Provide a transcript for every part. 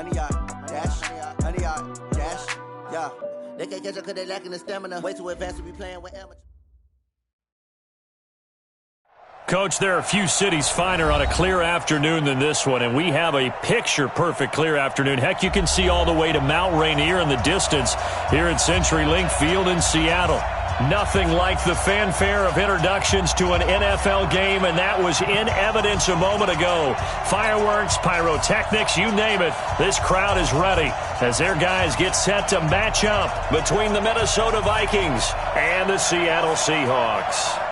100 yard, dash, 100 yard, dash, yeah. They can't catch up because they lacking the stamina. Way too advanced to be playing with amateurs. Coach, there are a few cities finer on a clear afternoon than this one, and we have a picture-perfect clear afternoon. Heck, you can see all the way to Mount Rainier in the distance here at CenturyLink Field in Seattle. Nothing like the fanfare of introductions to an NFL game, and that was in evidence a moment ago. Fireworks, pyrotechnics, you name it. This crowd is ready as their guys get set to match up between the Minnesota Vikings and the Seattle Seahawks.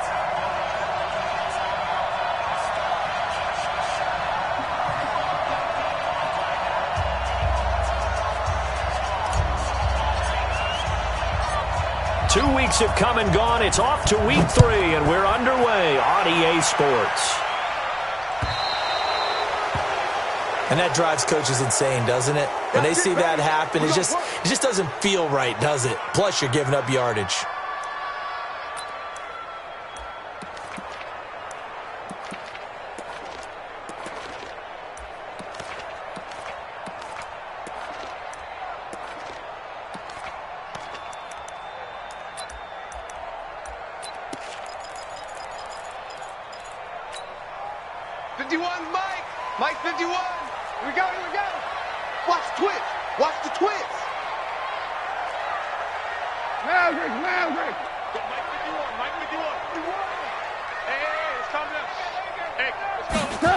Two weeks have come and gone. It's off to week 3, and we're underway on EA Sports. And that drives coaches insane, doesn't it? When they see that happen, it just doesn't feel right, does it? Plus, you're giving up yardage. Mike 51. Here we go, here we go. Watch the twist. Watch the twist. Maverick. Mike 51. Hey, it's coming up. Hey, let's go.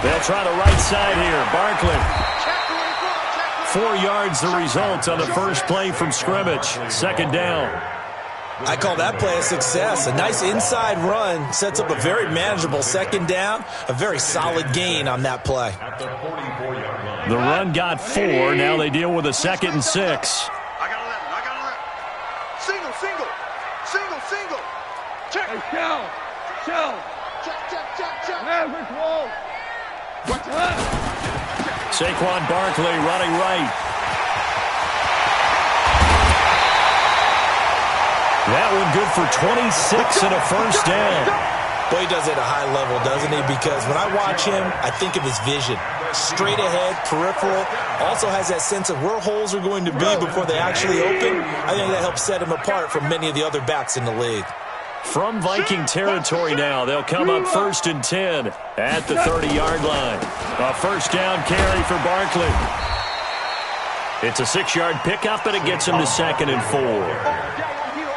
They'll try the right side here. Barkley. 4 yards the result on the first play from scrimmage. Second down. I call that play a success. A nice inside run sets up a very manageable second down. A very solid gain on that play. The run got 4. Now they deal with a 2nd and 6. I got 11. Single. Check. Hey, shell. Check. Maverick roll. Saquon Barkley running right. That one good for 26 and a first down. Boy, he does it at a high level, doesn't he? Because when I watch him, I think of his vision. Straight ahead, peripheral. Also has that sense of where holes are going to be before they actually open. I think that helps set him apart from many of the other backs in the league. From Viking territory now, they'll come up 1st and 10 at the 30-yard line. A first down carry for Barkley. It's a 6-yard pickup, and it gets him to 2nd and 4.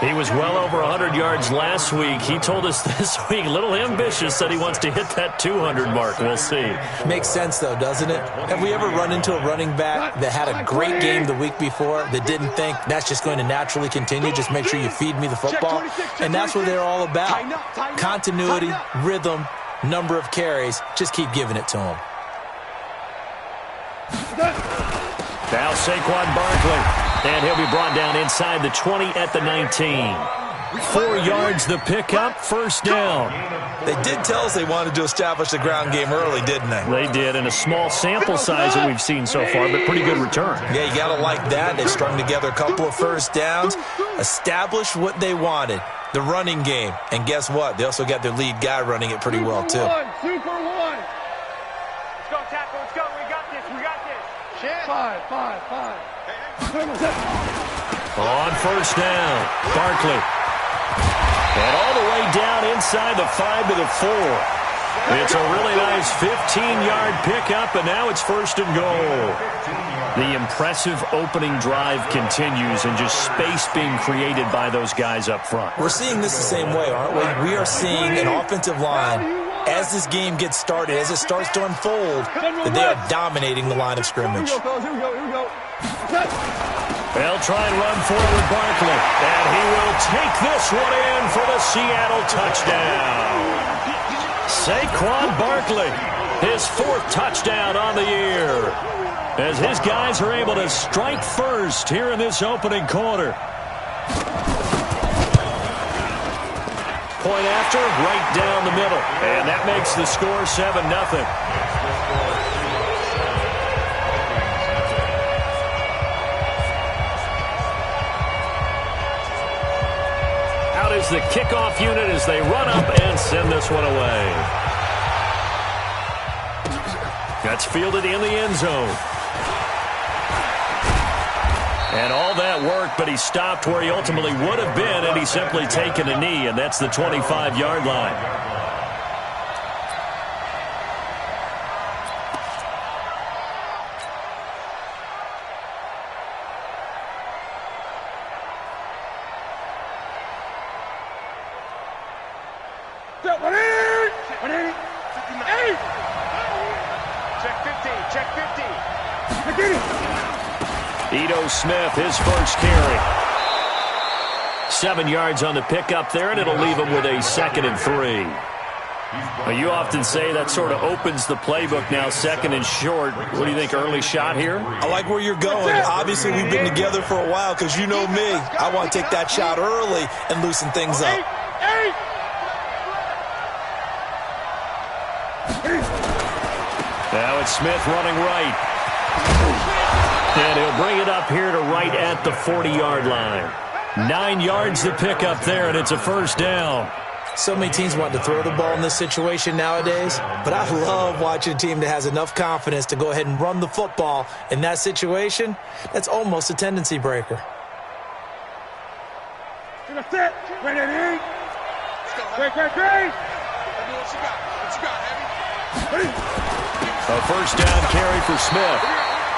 He was well over 100 yards last week. He told us this week, a little ambitious, that he wants to hit that 200 mark. We'll see. Makes sense, though, doesn't it? Have we ever run into a running back that had a great game the week before that didn't think that's just going to naturally continue? Just make sure you feed me the football. And that's what they're all about. Continuity, rhythm, number of carries. Just keep giving it to him. Now Saquon Barkley. And he'll be brought down inside the 20 at the 19. 4 yards the pickup, first down. They did tell us they wanted to establish the ground game early, didn't they? They did, in a small sample size that we've seen so far, but pretty good return. Yeah, you got to like that. They strung together a couple of first downs, established what they wanted, the running game. And guess what? They also got their lead guy running it pretty well, too. Super one. Let's go, tackle. Let's go. We got this. Shit. Five. On first down, Barkley. And all the way down inside the 5 to the 4. It's a really nice 15-yard pickup, and now it's 1st and goal. The impressive opening drive continues, and just space being created by those guys up front. We're seeing this the same way, aren't we? We are seeing an offensive line, as this game gets started, as it starts to unfold, that they are dominating the line of scrimmage. Here we go. They'll try and run forward Barkley, and he will take this one in for the Seattle touchdown. Saquon Barkley, his 4th touchdown on the year, as his guys are able to strike first here in this opening quarter. Point after, right down the middle, and that makes the score 7-0. Is the kickoff unit as they run up and send this one away. That's fielded in the end zone. And all that work, but he stopped where he ultimately would have been, and he's simply taken a knee, and that's the 25-yard line. Smith, his first carry. 7 yards on the pickup there, and it'll leave him with a 2nd and 3. Well, you often say that sort of opens the playbook now, 2nd and short. What do you think, early shot here? I like where you're going. Obviously, we've been together for a while because you know me. I want to take that shot early and loosen things up. Now it's Smith running right. And he'll bring it up here to right at the 40-yard line. 9 yards to pick up there, and it's a first down. So many teams want to throw the ball in this situation nowadays, but I love watching a team that has enough confidence to go ahead and run the football. In that situation, that's almost a tendency breaker. A first down carry for Smith.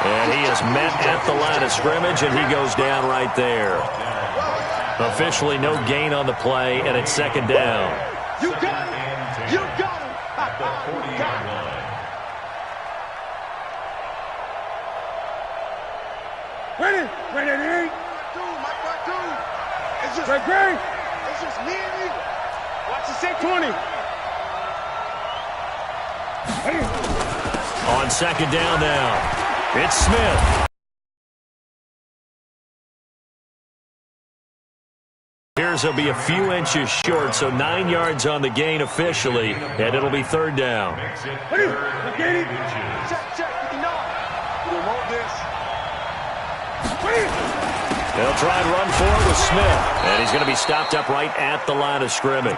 And he is met at the line of scrimmage, and he goes down right there. Officially no gain on the play, and it's 2nd down. You got him! You got him! You got him! Ready? Ready? It's just great. It's just me and you. Watch the 620. On 2nd down now. It's Smith. Here's he'll be a few inches short, so 9 yards on the gain officially, and it'll be 3rd down. Check. We want this. They'll try and run forward with Smith, and he's going to be stopped up right at the line of scrimmage.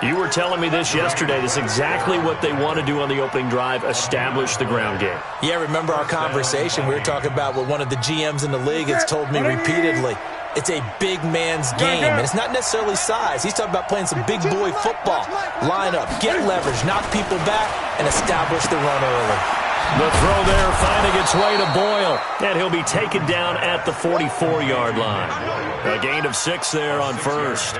You were telling me this yesterday. This is exactly what they want to do on the opening drive, establish the ground game. Yeah, remember our conversation? We were talking about what one of the GMs in the league has told me repeatedly. It's a big man's game, and it's not necessarily size. He's talking about playing some big boy football. Line up, get leverage, knock people back, and establish the run early. The throw there finding its way to Boyle, and he'll be taken down at the 44-yard line. A gain of 6 there on first.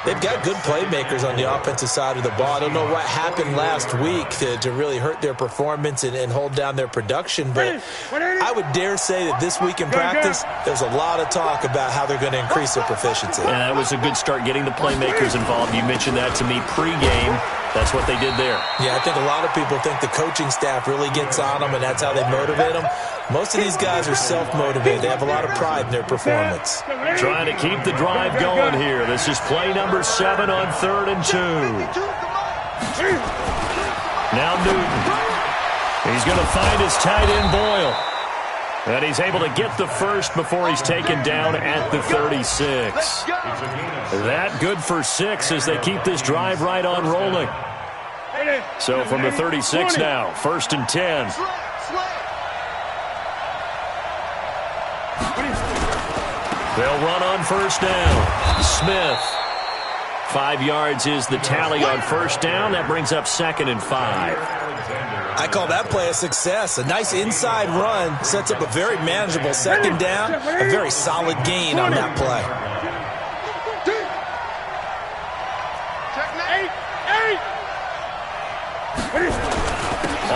They've got good playmakers on the offensive side of the ball. I don't know what happened last week to really hurt their performance and hold down their production, but I would dare say that this week in practice, there's a lot of talk about how they're going to increase their proficiency. And that was a good start getting the playmakers involved. You mentioned that to me pregame. That's what they did there. Yeah, I think a lot of people think the coaching staff really gets on them, and that's how they motivate them. Most of these guys are self-motivated. They have a lot of pride in their performance. Trying to keep the drive going here. This is play number 7 on 3rd and 2. Now Newton. He's going to find his tight end Boyle. And he's able to get the first before he's taken down at the 36. That good for 6 as they keep this drive right on rolling. So from the 36 now, 1st and 10. They'll run on first down. Smith. 5 yards is the tally on first down. That brings up 2nd and 5. I call that play a success. A nice inside run sets up a very manageable 2nd down. A very solid gain on that play.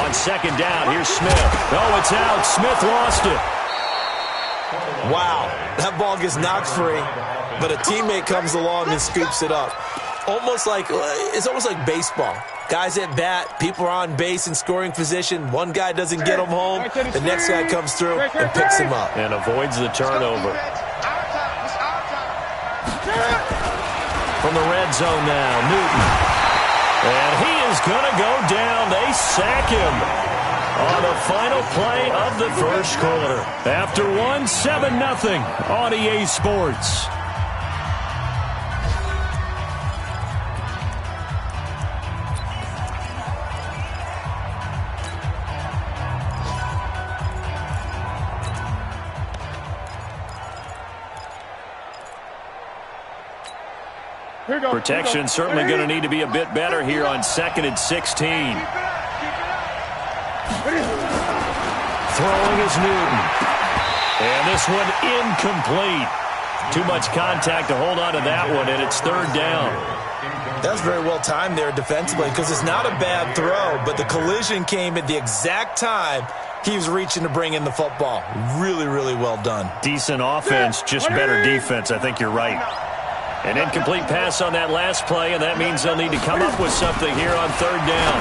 On 2nd down, here's Smith. Oh, it's out. Smith lost it. Wow, that ball gets knocked free, but a teammate comes along and scoops it up. It's almost like baseball. Guys at bat, people are on base in scoring position. One guy doesn't get him home. The next guy comes through and picks him up. And avoids the turnover. From the red zone now, Newton. And he is going to go down. They sack him on the final play of the first quarter. After 7-0 on EA Sports. Protection certainly going to need to be a bit better here on 2nd and 16. Throwing is Newton. And this one incomplete. Too much contact to hold on to that one, and it's 3rd down. That was very well timed there defensively because it's not a bad throw, but the collision came at the exact time he was reaching to bring in the football. Really, really well done. Decent offense, just better defense. I think you're right. An incomplete pass on that last play, and that means they'll need to come up with something here on 3rd down.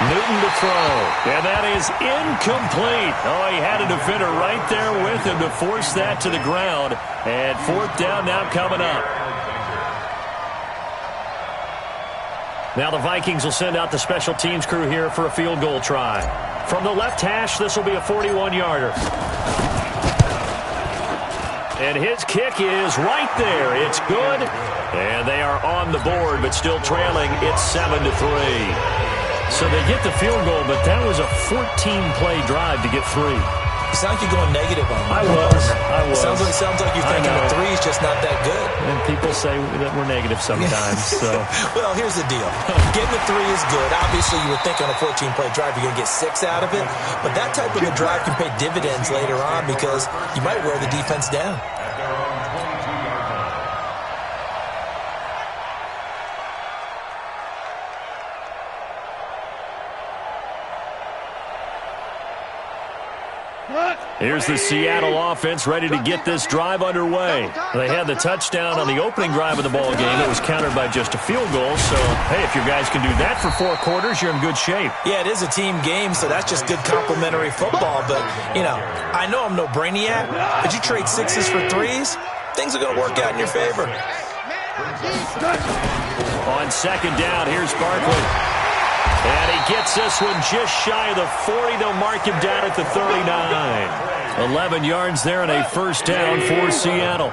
Newton to throw, and that is incomplete. Oh, he had a defender right there with him to force that to the ground. And 4th down now coming up. Now the Vikings will send out the special teams crew here for a field goal try. From the left hash, this will be a 41-yarder. And his kick is right there. It's good. And they are on the board, but still trailing. It's 7-3. So they get the field goal, but that was a 14-play drive to get 3. You sound like you're going negative on me. I was. Sounds like you're thinking the 3 is just not that good. And people say that we're negative sometimes. So. Well, here's the deal. Getting the 3 is good. Obviously, you would think on a 14-play drive you're going to get 6 out of it. But that type of a drive can pay dividends later on because you might wear the defense down. Here's the Seattle offense ready to get this drive underway. They had the touchdown on the opening drive of the ball game. It was countered by just a field goal. So, hey, if your guys can do that for 4 quarters, you're in good shape. Yeah, it is a team game, so that's just good complimentary football. But, you know, I know I'm no brainiac, but you trade 6s for 3s, things are going to work out in your favor. On 2nd down, here's Barkley. And he gets this one just shy of the 40. They'll mark him down at the 39. 11 yards there and a 1st down for Seattle.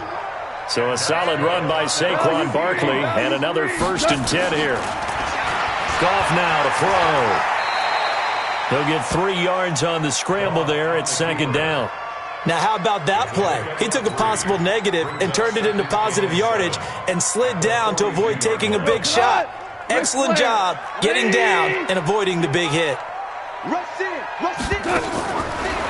So a solid run by Saquon Barkley and another 1st and 10 here. Goff now to throw. He'll get 3 yards on the scramble there at 2nd down. Now, how about that play? He took a possible negative and turned it into positive yardage and slid down to avoid taking a big shot. Excellent job getting down and avoiding the big hit.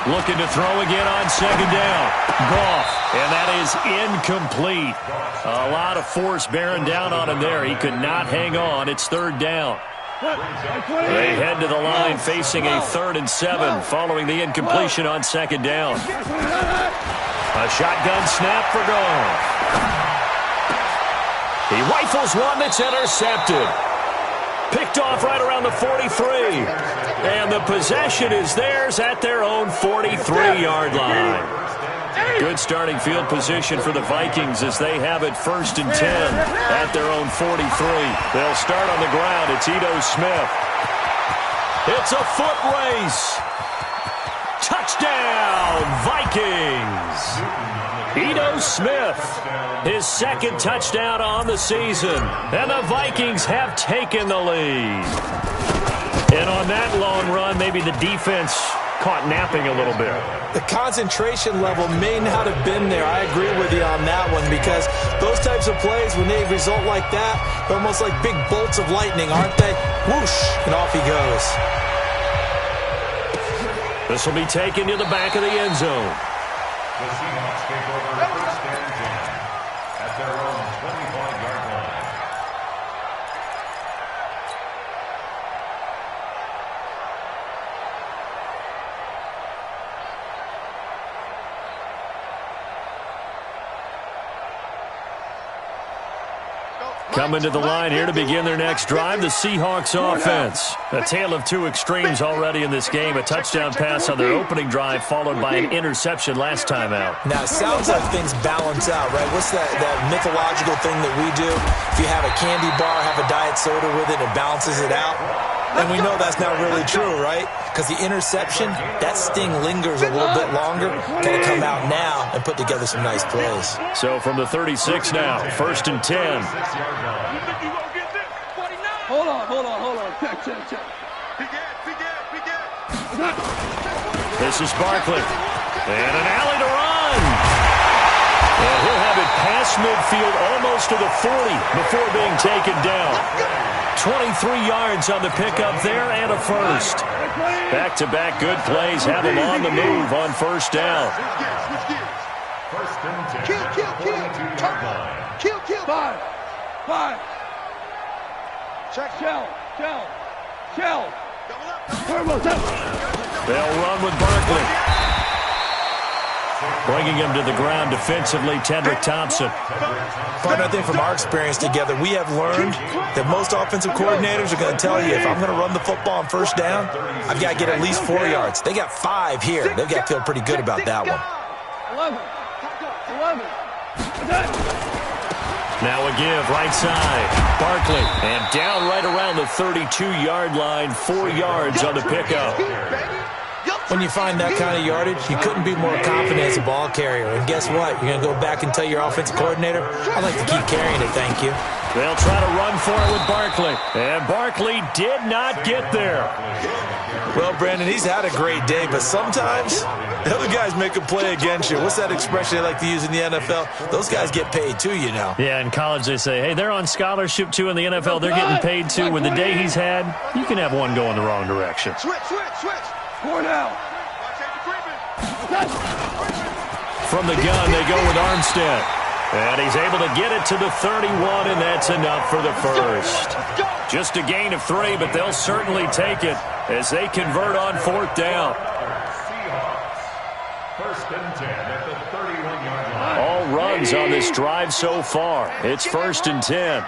Looking to throw again on 2nd down. Goff, and that is incomplete. A lot of force bearing down on him there. He could not hang on. It's 3rd down. They head to the line facing a 3rd and 7 following the incompletion on 2nd down. A shotgun snap for Goff. He rifles one that's intercepted. Picked off right around the 43. And the possession is theirs at their own 43-yard line. Good starting field position for the Vikings as they have it 1st and 10 at their own 43. They'll start on the ground. It's Ito Smith. It's a foot race. Touchdown, Vikings. Ito Smith, his 2nd touchdown on the season. And the Vikings have taken the lead. And on that long run, maybe the defense caught napping a little bit. The concentration level may not have been there. I agree with you on that one because those types of plays, when they result like that, they're almost like big bolts of lightning, aren't they? Whoosh, and off he goes. This will be taken to the back of the end zone. The Seahawks take over 1st and 10 at their own 25-yard line. Coming to the line here to begin their next drive, the Seahawks offense. A tale of 2 extremes already in this game. A touchdown pass on their opening drive followed by an interception last time out. Now, it sounds like things balance out, right? What's that mythological thing that we do? If you have a candy bar, have a diet soda with it, it balances it out. And we know that's not really true, right? Because the interception, that sting lingers a little bit longer. Got to come out now and put together some nice plays. So from the 36 now, 1st and 10. Hold on. Check. This is Barkley. And an alley to run. And he'll have it past midfield, almost to the 40 before being taken down. 23 yards on the pickup there and a first. Back-to-back good plays have him on the move on first down. First and 10. Kill. Five. Check. Shell. They'll run with Barkley. Bringing him to the ground defensively, Tendrick Thompson. But I think from our experience together, we have learned that most offensive coordinators are going to tell you, if I'm going to run the football on first down, I've got to get at least 4 yards. They got 5 here. They've got to feel pretty good about that one. 11. Now a give, right side. Barkley, and down right around the 32-yard line, 4 yards on the pickup. When you find that kind of yardage, you couldn't be more confident as a ball carrier. And guess what? You're going to go back and tell your offensive coordinator, I'd like to keep carrying it, thank you. They'll try to run for it with Barkley. And Barkley did not get there. Well, Brandon, he's had a great day, but sometimes the other guys make a play against you. What's that expression they like to use in the NFL? Those guys get paid too, you know. Yeah, in college they say, hey, they're on scholarship too. In the NFL, they're getting paid too. With the day he's had, you can have one go in the wrong direction. Switch. Score now. From the gun, they go with Armstead. And he's able to get it to the 31, and that's enough for the first. Just a gain of 3, but they'll certainly take it as they convert on fourth down. First and 10 at the 31-yard line. All runs on this drive so far. It's first and 10.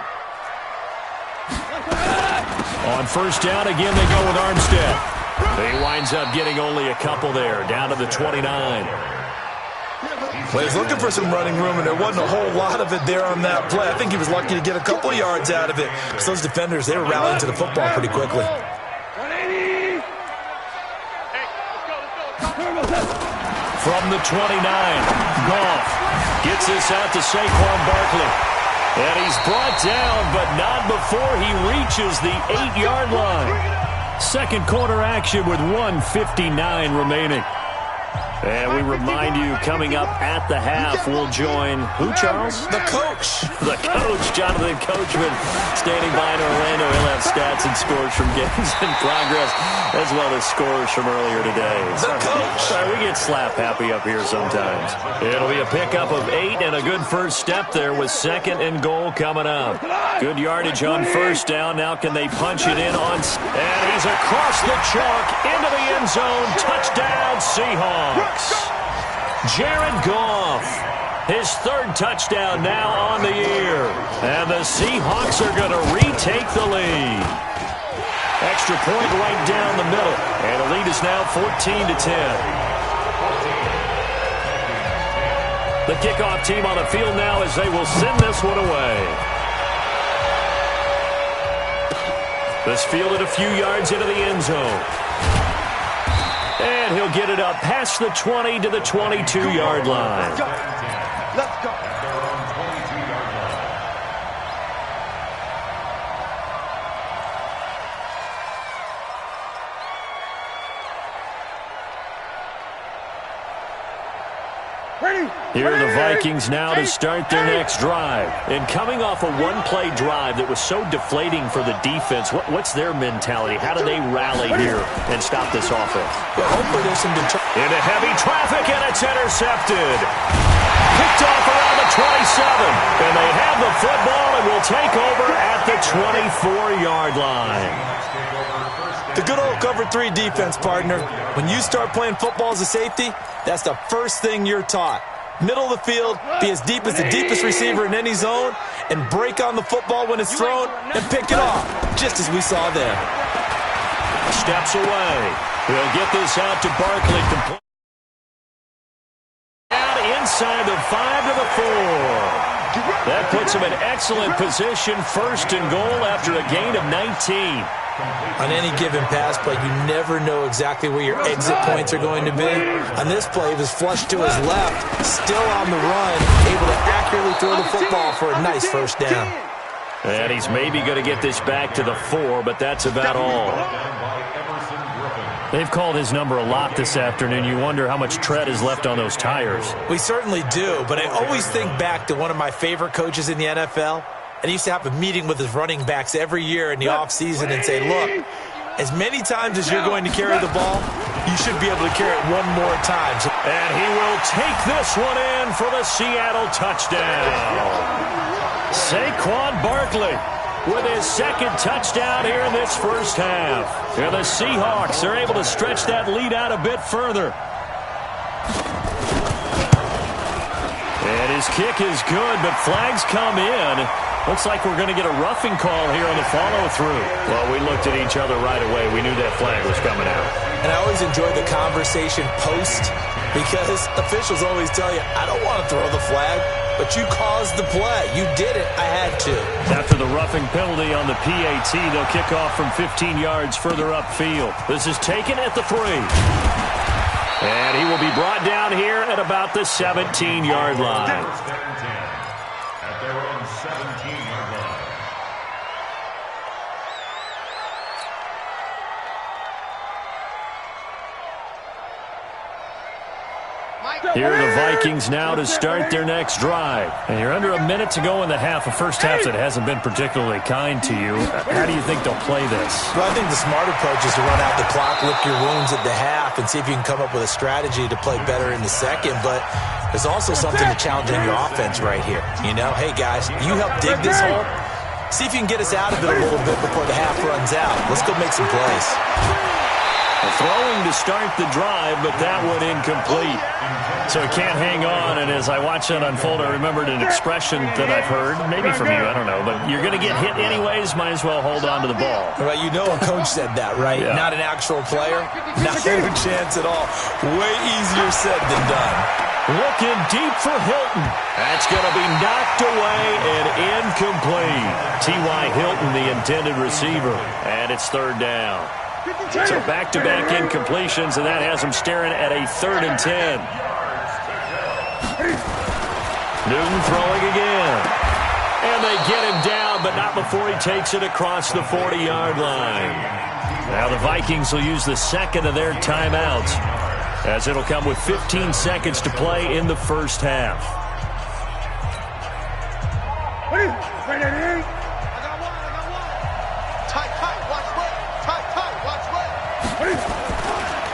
On first down, again, they go with Armstead. He winds up getting only a couple there, down to the 29. Well, he's looking for some running room, and there wasn't a whole lot of it there on that play. I think he was lucky to get a couple of yards out of it, because those defenders, they were rallying to the football pretty quickly. 180. From the 29, Goff gets this out to Saquon Barkley. And he's brought down, but not before he reaches the 8-yard line. Second quarter action with 1:59 remaining. And we remind you, coming up at the half, we'll join who, Charles? The coach. The coach, Jonathan Coachman, standing by in Orlando. He'll have stats and scores from games in progress, as well as scores from earlier today. The coach. Sorry, we get slap happy up here sometimes. It'll be a pickup of 8 and a good first step there with second and goal coming up. Good yardage on first down. Now can they punch it in on... And he's across the chalk into the end zone. Touchdown, Seahawks. Jared Goff, his third touchdown now on the year. And the Seahawks are going to retake the lead. Extra point right down the middle. And the lead is now 14-10. The kickoff team on the field now as they will send this one away. This fielded a few yards into the end zone. And he'll get it up past the 20 to the 22-yard line. Let's go. Here are the Vikings now to start their next drive. And coming off a one-play drive that was so deflating for the defense, what's their mentality? How do they rally here and stop this offense? Well, hopefully there's some... Into heavy traffic, and it's intercepted. Picked off around the 27. And they have the football and will take over at the 24-yard line. The good old cover 3 defense, partner. When you start playing football as a safety, that's the first thing you're taught. Middle of the field, be as deep as the deepest receiver in any zone, and break on the football when it's thrown and pick it off, just as we saw there. Steps away. He'll get this out to Barkley. Out inside the 5 to the 4. That puts him in excellent position, first and goal after a gain of 19. On any given pass play, you never know exactly where your exit points are going to be. On this play, he was flushed to his left, still on the run, able to accurately throw the football for a nice first down. And he's maybe going to get this back to the 4, but that's about all. They've called his number a lot this afternoon. You wonder how much tread is left on those tires. We certainly do, but I always think back to one of my favorite coaches in the NFL. And he used to have a meeting with his running backs every year in the offseason and say, look, as many times as you're going to carry the ball, you should be able to carry it one more time. And he will take this one in for the Seattle touchdown. Saquon Barkley with his second touchdown here in this first half. And the Seahawks are able to stretch that lead out a bit further. And his kick is good, but flags come in. Looks like we're going to get a roughing call here on the follow-through. Well, we looked at each other right away. We knew that flag was coming out. And I always enjoy the conversation post because officials always tell you, I don't want to throw the flag, but you caused the play. You did it. I had to. After the roughing penalty on the PAT, they'll kick off from 15 yards further upfield. This is taken at the 3. And he will be brought down here at about the 17-yard line. At their own 17-yard line. Here are the Vikings now to start their next drive. And you're under a minute to go in the half, a first half that hasn't been particularly kind to you. How do you think they'll play this? Well, I think the smart approach is to run out the clock, lick your wounds at the half, and see if you can come up with a strategy to play better in the second. But there's also something to challenging your offense right here. You know, hey, guys, you help dig this hole. See if you can get us out of it a little bit before the half runs out. Let's go make some plays. Throwing to start the drive, but that one incomplete. So he can't hang on, and as I watch that unfold, I remembered an expression that I've heard, maybe from you, I don't know, but you're going to get hit anyways, might as well hold on to the ball. Well, you know a coach said that, right? Yeah. Not an actual player. Not a chance at all. Way easier said than done. Looking deep for Hilton. That's going to be knocked away and incomplete. T.Y. Hilton, the intended receiver, and it's third down. So back-to-back incompletions, and that has him staring at a 3rd and 10. Newton throwing again. And they get him down, but not before he takes it across the 40-yard line. Now the Vikings will use the second of their timeouts, as it'll come with 15 seconds to play in the first half.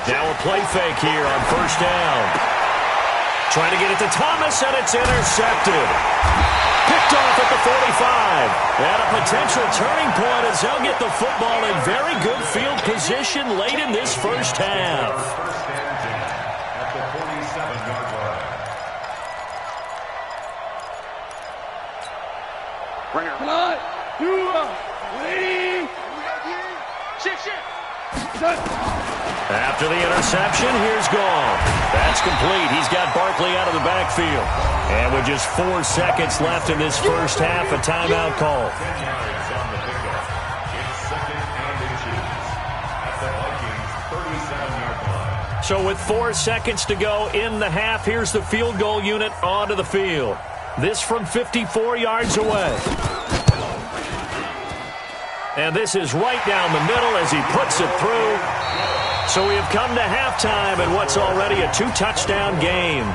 Now a play fake here on first down. Trying to get it to Thomas, and it's intercepted. Picked off at the 45. And a potential turning point as they'll get the football in very good field position late in this first half. At the 47-yard line. Bring her. 1, 2, 3. Shit. After the interception, here's Gall. That's complete. He's got Barkley out of the backfield. And with just 4 seconds left in this first half, a timeout call. 10 yards on the pickup. It's 2nd and 2 at the Vikings' 37-yard line. So with 4 seconds to go in the half, here's the field goal unit onto the field. This from 54 yards away. And this is right down the middle as he puts it through. So we have come to halftime in what's already a 2-touchdown game.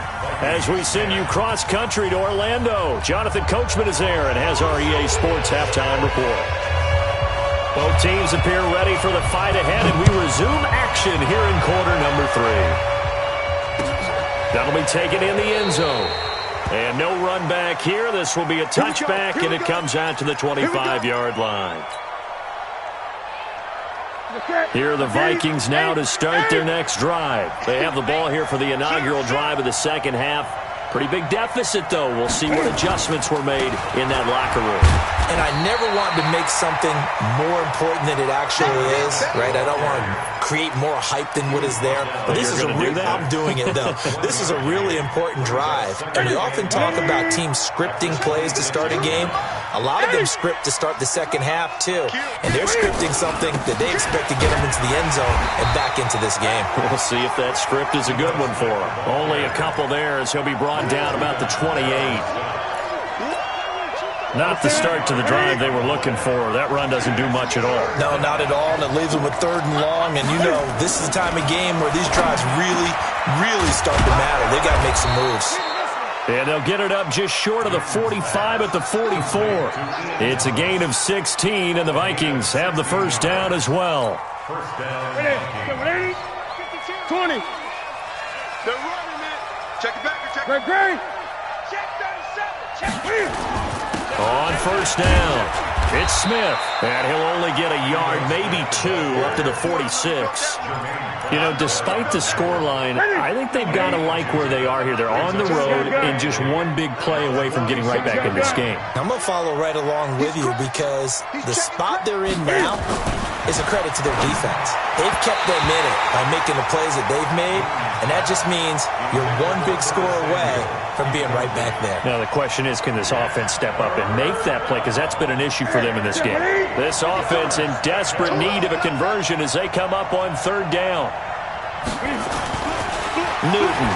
As we send you cross-country to Orlando, Jonathan Coachman is there and has our EA Sports halftime report. Both teams appear ready for the fight ahead, and we resume action here in quarter number 3. That'll be taken in the end zone. And no run back here. This will be a touchback, and it comes out to the 25-yard line. Here are the Vikings now to start their next drive. They have the ball here for the inaugural drive of the second half. Pretty big deficit, though. We'll see what adjustments were made in that locker room. And I never want to make something more important than it actually is, right? I don't want to create more hype than what is there. But this is I'm doing it, though. This is a really important drive. And we often talk about teams scripting plays to start a game. A lot of them script to start the second half, too. And they're scripting something that they expect to get them into the end zone and back into this game. We'll see if that script is a good one for him. Only a couple there as he'll be brought down about the 28. Not the start to the drive they were looking for. That run doesn't do much at all. No, not at all, and it leaves them with 3rd and long. And, you know, this is the time of game where these drives really, really start to matter. They got to make some moves. And they'll get it up just short of the 45 at the 44. It's a gain of 16, and the Vikings have the first down as well. First down. 20. They're running it. Check it back. Check it back. Check 37. Check. On first down, it's Smith, and he'll only get a yard, maybe 2, up to the 46. You know, despite the scoreline, I think they've got to like where they are here. They're on the road and just one big play away from getting right back in this game. I'm going to follow right along with you because the spot they're in now is a credit to their defense. They've kept them in it by making the plays that they've made, and that just means you're one big score away from being right back there. Now the question is, can this offense step up and make that play? Because that's been an issue for them in this game. This offense in desperate need of a conversion as they come up on 3rd down. Newton.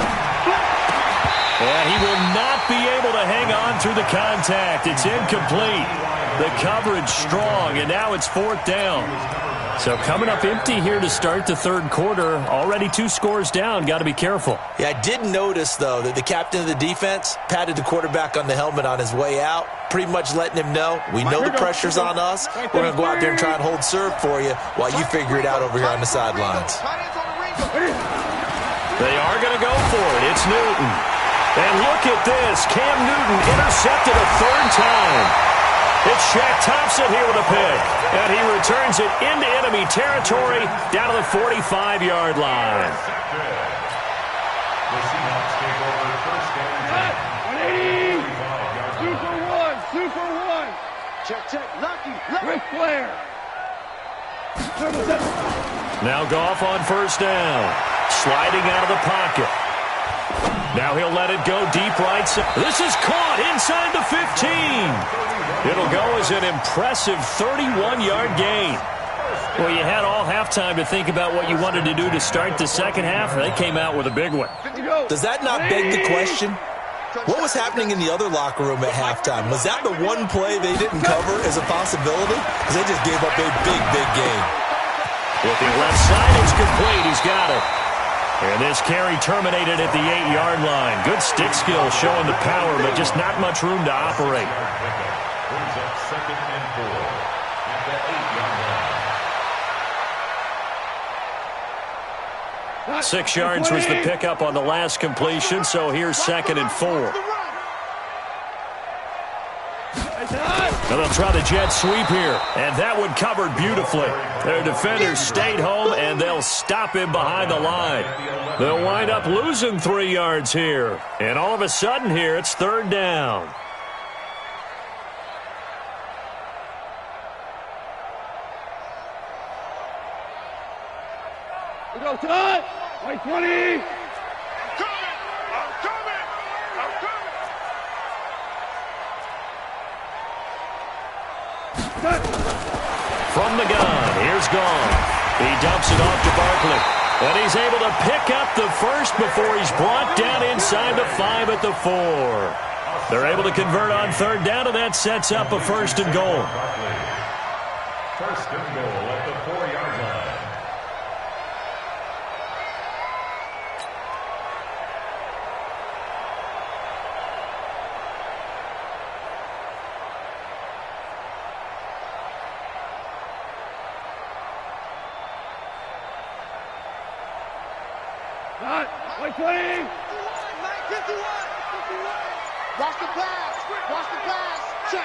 And he will not be able to hang on through the contact. It's incomplete. The coverage strong, and now it's 4th down. So coming up empty here to start the 3rd quarter. Already 2 scores down. Got to be careful. Yeah, I did notice, though, that the captain of the defense patted the quarterback on the helmet on his way out, pretty much letting him know, we know the pressure's on us. We're going to go out there and try and hold serve for you while you figure it out over here on the sidelines. They are going to go for it. It's Newton. And look at this. Cam Newton intercepted a 3rd time. It's Shaq Thompson here with a pick. And he returns it into enemy territory down to the 45-yard line. The Seahawks take over first and 10. Super one. Check. Lucky. Ric Flair. Now Goff on first down. Sliding out of the pocket. Now he'll let it go deep right side. This is caught inside the 15. It'll go as an impressive 31-yard gain. Well, you had all halftime to think about what you wanted to do to start the second half. They came out with a big one. Does that not beg the question? What was happening in the other locker room at halftime? Was that the one play they didn't cover as a possibility? Because they just gave up a big, big game. With the left side, it's complete. He's got it. And this carry terminated at the 8-yard line. Good stick skill showing the power, but just not much room to operate. Brings up 2nd and 4 at the 8-yard line. 6 yards was the pickup on the last completion, so here's 2nd and 4. Now they'll try the jet sweep here, and that one covered beautifully. Their defenders stayed home, and they'll stop him behind the line. They'll wind up losing 3 yards here, and all of a sudden here, it's 3rd down. We go, Todd. White 20. I'm coming. From the gun, here's Gone. He dumps it off to Barkley. And he's able to pick up the first before he's brought down inside the 5 at the 4. They're able to convert on 3rd down, and that sets up a 1st and goal. First and goal at the 4-yard line. White 20. 51. Watch the pass. Check.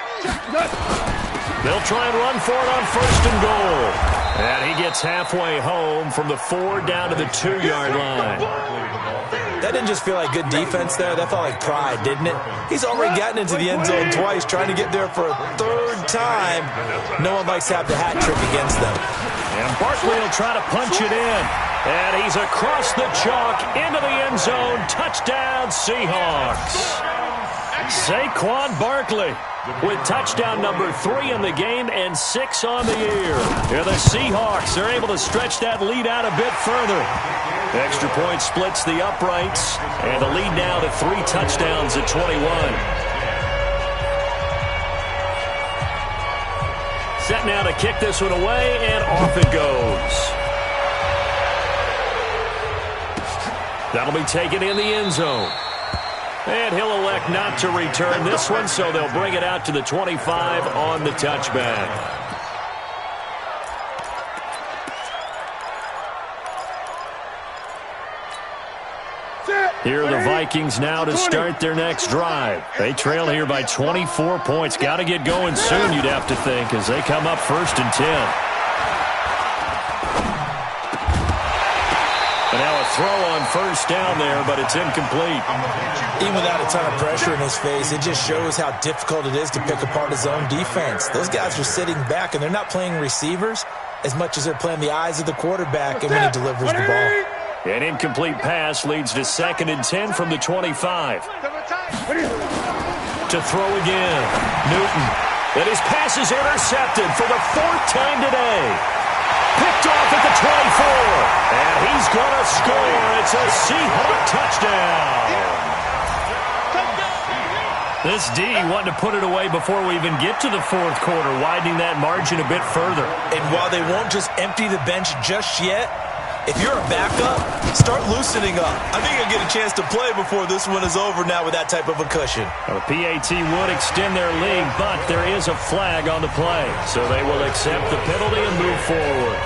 They'll try and run for it on 1st and goal. And he gets halfway home from the 4 down to the 2-yard line. That didn't just feel like good defense there. That felt like pride, didn't it? He's already gotten into the end zone twice, trying to get there for a 3rd time. No one likes to have the hat trick against them. And Barkley will try to punch it in. And he's across the chalk into the end zone. Touchdown, Seahawks. Saquon Barkley with touchdown number 3 in the game and 6 on the year. Here the Seahawks are able to stretch that lead out a bit further. Extra point splits the uprights, and the lead now to 3 touchdowns at 21. Set now to kick this one away, and off it goes. That'll be taken in the end zone. And he'll elect not to return this one, so they'll bring it out to the 25 on the touchback. Here are the Vikings now to start their next drive. They trail here by 24 points. Got to get going soon, you'd have to think, as they come up 1st and 10. And now a throw on 1st down there, but it's incomplete. Even without a ton of pressure in his face, it just shows how difficult it is to pick apart his own defense. Those guys are sitting back, and they're not playing receivers as much as they're playing the eyes of the quarterback and when he delivers the ball. An incomplete pass leads to 2nd and 10 from the 25. To throw again. Newton. And his pass is intercepted for the 4th time today. Picked off at the 24. And he's going to score. It's a Seahawk touchdown. This D wanting to put it away before we even get to the 4th quarter, widening that margin a bit further. And while they won't just empty the bench just yet, if you're a backup, start loosening up. I think you'll get a chance to play before this one is over now with that type of a cushion. The PAT would extend their lead, but there is a flag on the play. So they will accept the penalty and move forward.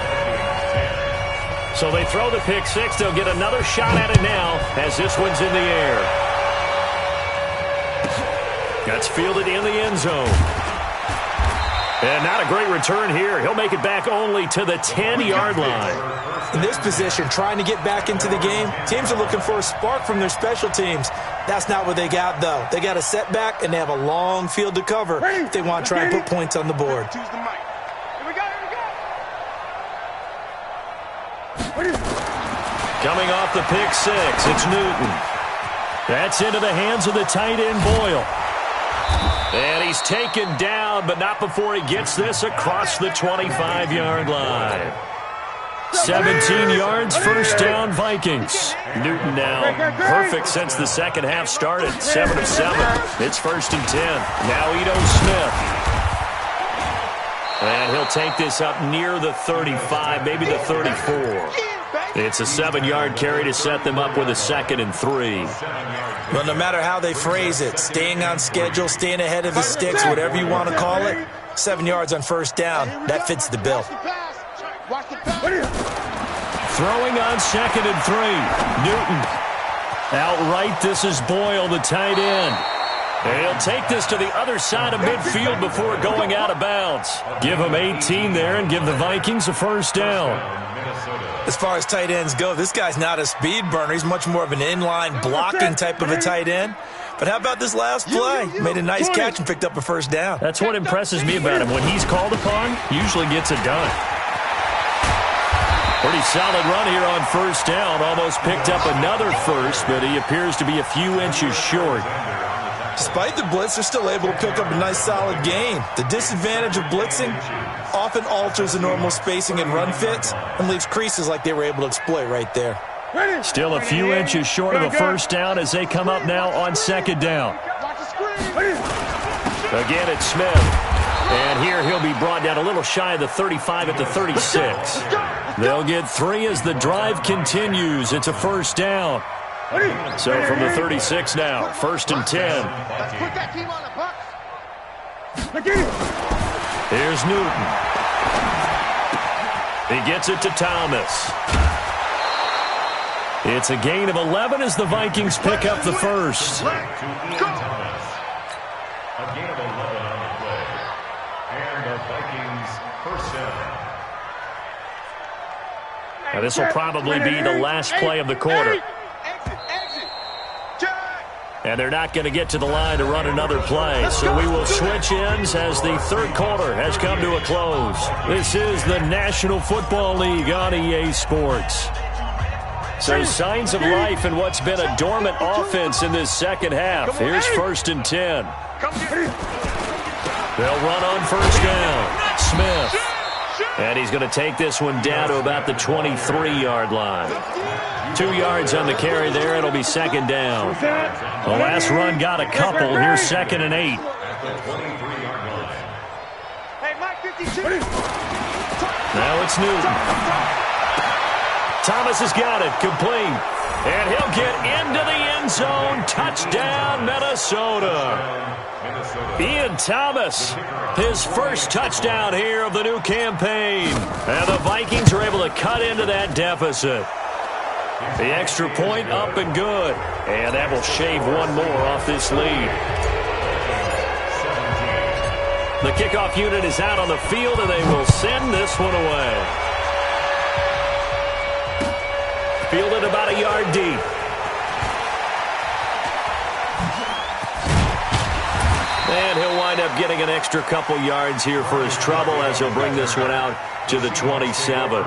So they throw the pick six. They'll get another shot at it now as this one's in the air. That's fielded in the end zone. And not a great return here. He'll make it back only to the 10-yard line. In this position, trying to get back into the game, teams are looking for a spark from their special teams. That's not what they got, though. They got a setback, and they have a long field to cover if they want to try and put points on the board. Coming off the pick six, it's Newton. That's into the hands of the tight end, Boyle. And he's taken down, but not before he gets this across the 25-yard line. 17 yards, first down, Vikings. Newton now perfect since the second half started. 7 of 7. It's 1st and 10. Now Ito Smith. And he'll take this up near the 35, maybe the 34. It's a 7-yard carry to set them up with a 2nd and 3. Well, no matter how they phrase it, staying on schedule, staying ahead of the sticks, whatever you want to call it, 7 yards on first down, that fits the bill. Throwing on 2nd and 3. Newton. Outright, this is Boyle, the tight end. And he'll take this to the other side of midfield before going out of bounds. Give him 18 there and give the Vikings a first down. As far as tight ends go, this guy's not a speed burner. He's much more of an inline blocking type of a tight end. But how about this last play? Made a nice catch and picked up a first down. That's what impresses me about him. When he's called upon, usually gets it done. Pretty solid run here on first down. Almost picked up another first, but he appears to be a few inches short. Despite the blitz, they're still able to pick up a nice solid gain. The disadvantage of blitzing often alters the normal spacing and run fits and leaves creases like they were able to exploit right there. Still a few inches short of a first down as they come up now on 2nd down. Again, it's Smith. And here he'll be brought down a little shy of the 35 at the 36. They'll get 3 as the drive continues. It's a first down. So from the 36 now, 1st and 10. Here's Newton. He gets it to Thomas. It's a gain of 11 as the Vikings pick up the first. A gain of 11 on the play. And the Vikings first down. Now this will probably be the last play of the quarter. And they're not going to get to the line to run another play. So we will switch ends as the 3rd quarter has come to a close. This is the National Football League on EA Sports. So signs of life in what's been a dormant offense in this second half. Here's 1st and 10. They'll run on first down. Smith. And he's going to take this one down to about the 23-yard line. 2 yards on the carry there. It'll be 2nd down. The last run got a couple. Here's 2nd and 8. Hey, Mike, Now it's Newton. Thomas has got it, complete. And he'll get into the end zone. Touchdown, Minnesota. Ian Thomas, his first touchdown here of the new campaign. And the Vikings are able to cut into that deficit. The extra point up and good. And that will shave one more off this lead. The kickoff unit is out on the field, and they will send this one away. Fielded about a yard deep. And he'll wind up getting an extra couple yards here for his trouble as he'll bring this one out to the 27.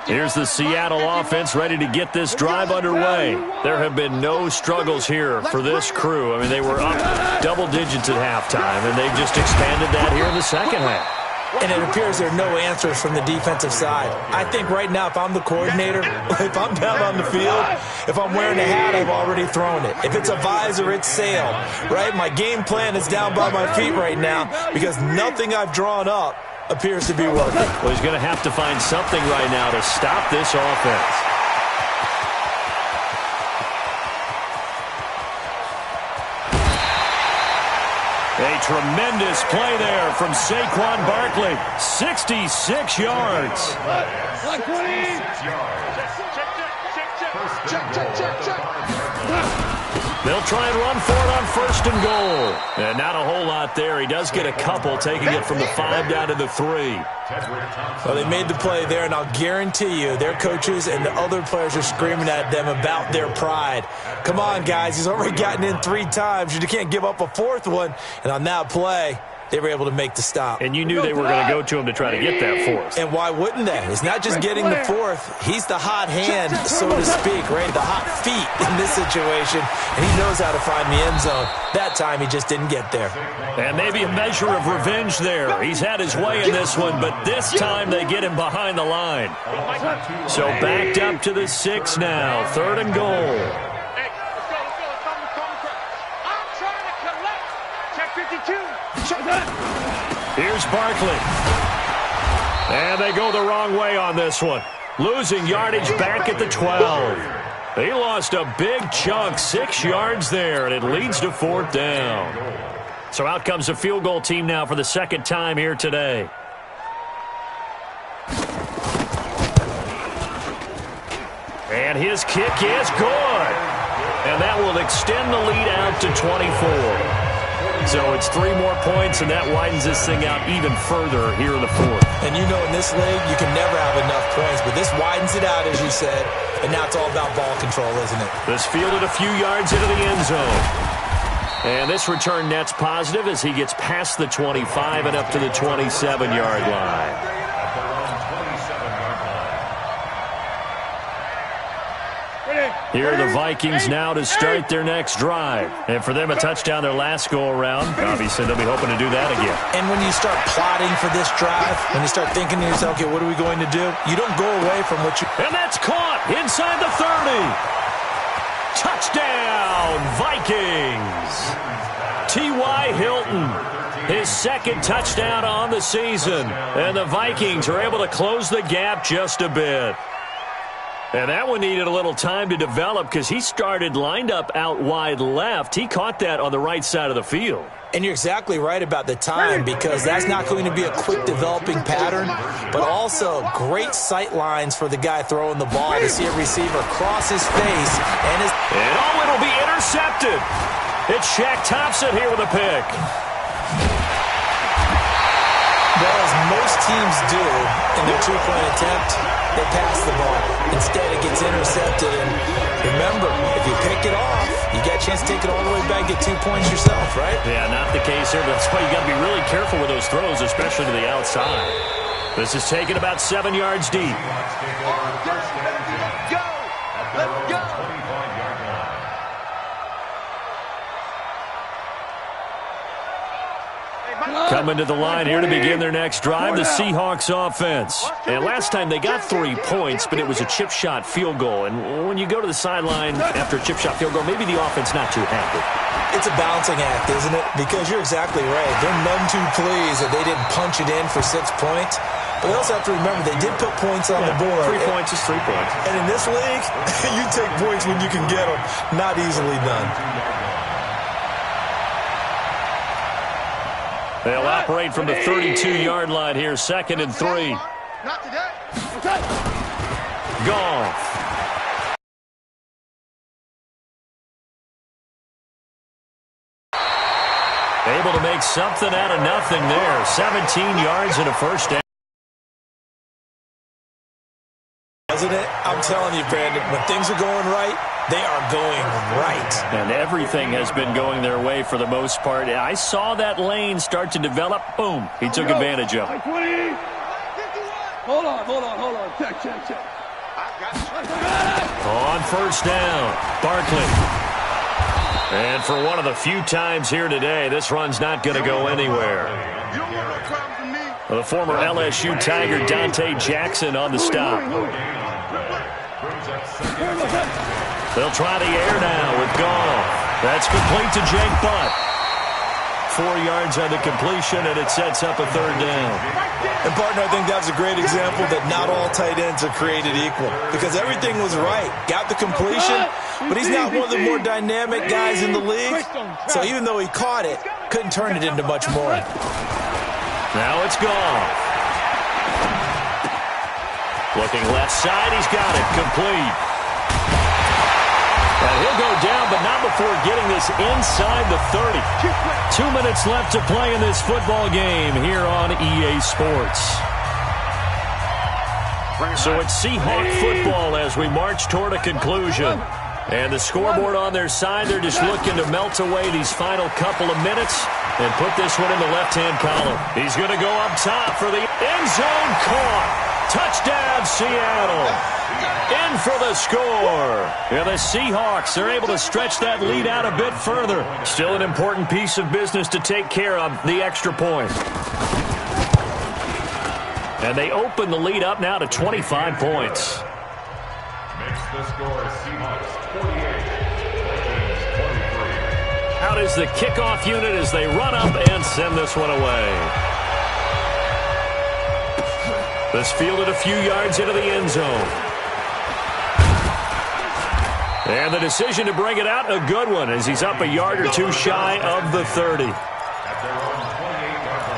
Here's the Seattle offense ready to get this drive underway. There have been no struggles here for this crew. I mean, they were up double digits at halftime, and they've just expanded that here in the second half. And it appears there are no answers from the defensive side. I think right now, if I'm the coordinator, if I'm down on the field, if I'm wearing a hat, I've already thrown it. If it's a visor, it's sail, right? My game plan is down by my feet right now because nothing I've drawn up appears to be working. Well, he's going to have to find something right now to stop this offense. A tremendous play there from Saquon Barkley. 66 yards. They'll try and run for it on 1st and goal. And not a whole lot there. He does get a couple, taking it from the 5 down to the 3. Well, they made the play there, and I'll guarantee you their coaches and the other players are screaming at them about their pride. Come on, guys. He's already gotten in 3 times. You can't give up a 4th one. And on that play, they were able to make the stop. And you knew they were going to go to him to try to get that 4th. And why wouldn't they? It's not just getting the 4th. He's the hot hand, so to speak, right? The hot feet in this situation. And he knows how to find the end zone. That time, he just didn't get there. And maybe a measure of revenge there. He's had his way in this one, but this time they get him behind the line. So backed up to the 6 now. 3rd and goal. Here's Barkley. And they go the wrong way on this one. Losing yardage back at the 12. He lost a big chunk, 6 yards there, and it leads to 4th down. So out comes the field goal team now for the 2nd time here today. And his kick is good. And that will extend the lead out to 24. So it's 3 more points, and that widens this thing out even further here in the 4th. And you know in this league, you can never have enough points, but this widens it out, as you said, and now it's all about ball control, isn't it? This fielded a few yards into the end zone. And this return net's positive as he gets past the 25 and up to the 27-yard line. Here are the Vikings now to start their next drive. And for them, a touchdown their last go-around. Obviously, they'll be hoping to do that again. And when you start plotting for this drive, when you start thinking to yourself, okay, what are we going to do? You don't go away from what you... And that's caught inside the 30. Touchdown, Vikings. T.Y. Hilton, his 2nd touchdown on the season. And the Vikings are able to close the gap just a bit. And that one needed a little time to develop because he started lined up out wide left. He caught that on the right side of the field. And you're exactly right about the time because that's not going to be a quick developing pattern, but also great sight lines for the guy throwing the ball to see a receiver cross his face. And it'll be intercepted. It's Shaq Thompson here with a pick. Well, as most teams do in their 2-point attempt, they pass the ball. Instead, it gets intercepted. And remember, if you pick it off, you got a chance to take it all the way back, get 2 points yourself, right? Yeah, not the case here. But that's why you got to be really careful with those throws, especially to the outside. This is taken about 7 yards deep. Let's go. Coming to the line here to begin their next drive, the Seahawks offense. And last time they got 3 points, but it was a chip shot field goal. And when you go to the sideline after a chip shot field goal, maybe the offense not too happy. It's a balancing act, isn't it? Because you're exactly right. They're none too pleased that they didn't punch it in for 6 points. But they also have to remember they did put points on the board. 3 points is 3 points. And in this league, you take points when you can get them. Not easily done. They'll operate from the 32-yard line here, 2nd and 3. Not today. Goff. Able to make something out of nothing there. 17 yards and a first down. Doesn't it? I'm telling you, Brandon, when things are going right, they are going right. And everything has been going their way for the most part. I saw that lane start to develop. Boom. He took advantage of it. Hold on. Check. On first down, Barkley. And for one of the few times here today, this run's not going to go anywhere. The former LSU Tiger Dante Jackson on the stop. They'll try the air now with Goff. That's complete to Jake Butt. 4 yards on the completion, and it sets up a 3rd down. And, partner, I think that's a great example that not all tight ends are created equal. Because everything was right. Got the completion, but he's not one of the more dynamic guys in the league. So even though he caught it, couldn't turn it into much more. Now it's Goff. Looking left side, he's got it. Complete. And he'll go down, but not before getting this inside the 30. 2 minutes left to play in this football game here on EA Sports. So it's Seahawk football as we march toward a conclusion. And the scoreboard on their side, they're just looking to melt away these final couple of minutes and put this one in the left-hand column. He's going to go up top for the end zone caught. Touchdown, Seattle. In for the score. Yeah, the Seahawks, they're able to stretch that lead out a bit further. Still an important piece of business to take care of, the extra point. And they open the lead up now to 25 points. Makes the score Seahawks 48, Vikings 23. Out is the kickoff unit as they run up and send this one away. This fielded a few yards into the end zone. And the decision to bring it out, a good one, as he's up a yard or two shy of the 30. At their own 28-yard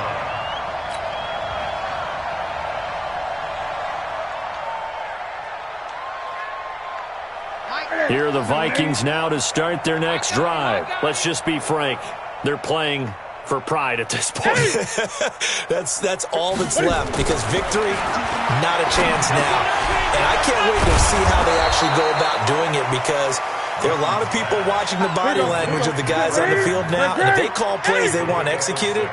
line. Here are the Vikings now to start their next drive. Let's just be frank. They're playing for pride at this point. That's all that's left, because victory, not a chance now. And I can't wait to see how they actually go about doing it, because there are a lot of people watching the body language of the guys on the field now, and if they call plays they want executed,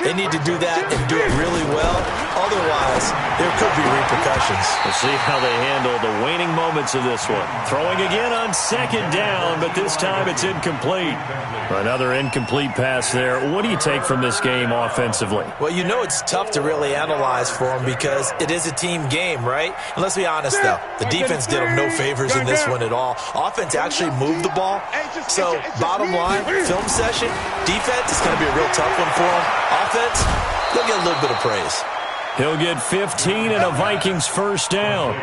they need to do that and do it really well. Otherwise, there could be repercussions. We'll see how they handle the waning moments of this one. Throwing again on 2nd down, but this time it's incomplete. Another incomplete pass there. What do you take from this game offensively? Well, you know it's tough to really analyze for them because it is a team game, right? And let's be honest, though. The defense did them no favors in this one at all. Offense actually moved the ball. So, bottom line, film session, defense is going to be a real tough one for them. Offense, they'll get a little bit of praise. He'll get 15 and a Vikings first down.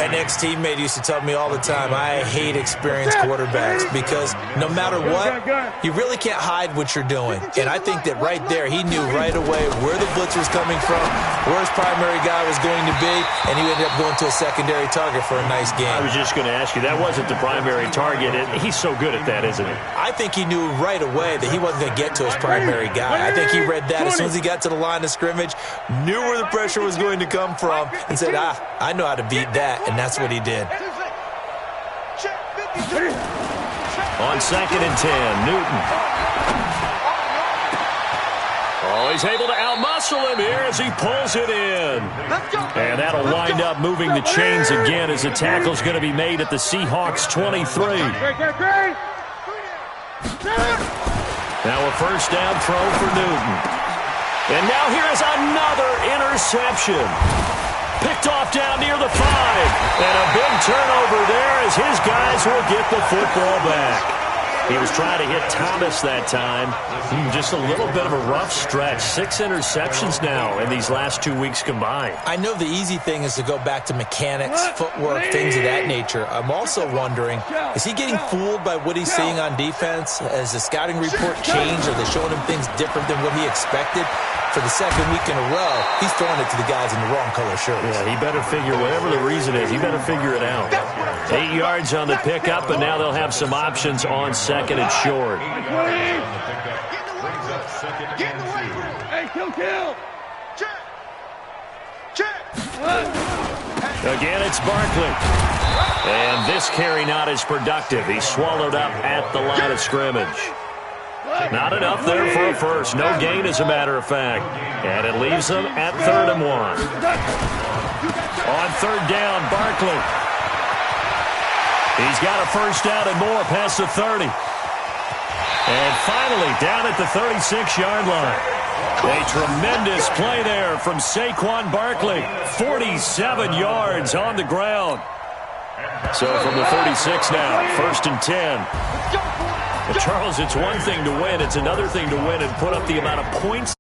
An ex-teammate used to tell me all the time, I hate experienced quarterbacks because no matter what, you really can't hide what you're doing. And I think that right there, he knew right away where the blitz was coming from, where his primary guy was going to be, and he ended up going to a secondary target for a nice game. I was just going to ask you, that wasn't the primary target. He's so good at that, isn't he? I think he knew right away that he wasn't going to get to his primary guy. I think he read that as soon as he got to the line of scrimmage, knew where the pressure was going to come from, and said, I know how to beat that. And that's what he did. On 2nd and 10, Newton. Oh, he's able to outmuscle him here as he pulls it in. And that'll wind up moving the chains again as the tackle's going to be made at the Seahawks 23. Now a first down throw for Newton. And now here is another interception. Picked off down near the 5. And a big turnover there as his guys will get the football back. He was trying to hit Thomas that time. Just a little bit of a rough stretch. 6 interceptions now in these last 2 weeks combined. I know the easy thing is to go back to mechanics, footwork, things of that nature. I'm also wondering, is he getting fooled by what he's seeing on defense? Has the scouting report changed? Are they showing him things different than what he expected? For the second week in a row, he's throwing it to the guys in the wrong color shirts. Yeah, he better figure, whatever the reason is, he better figure it out. 8 yards on the pickup, and now they'll have some options on second and short. Hey, kill. Check. Again, it's Barkley. And this carry not as productive. He's swallowed up at the line of scrimmage. Not enough there for a first. No gain, as a matter of fact. And it leaves them at 3rd and 1. On 3rd down, Barkley. He's got a first down and more past the 30. And finally, down at the 36-yard line. A tremendous play there from Saquon Barkley. 47 yards on the ground. So from the 36 now, 1st and 10. Charles, it's one thing to win. It's another thing to win and put up the amount of points.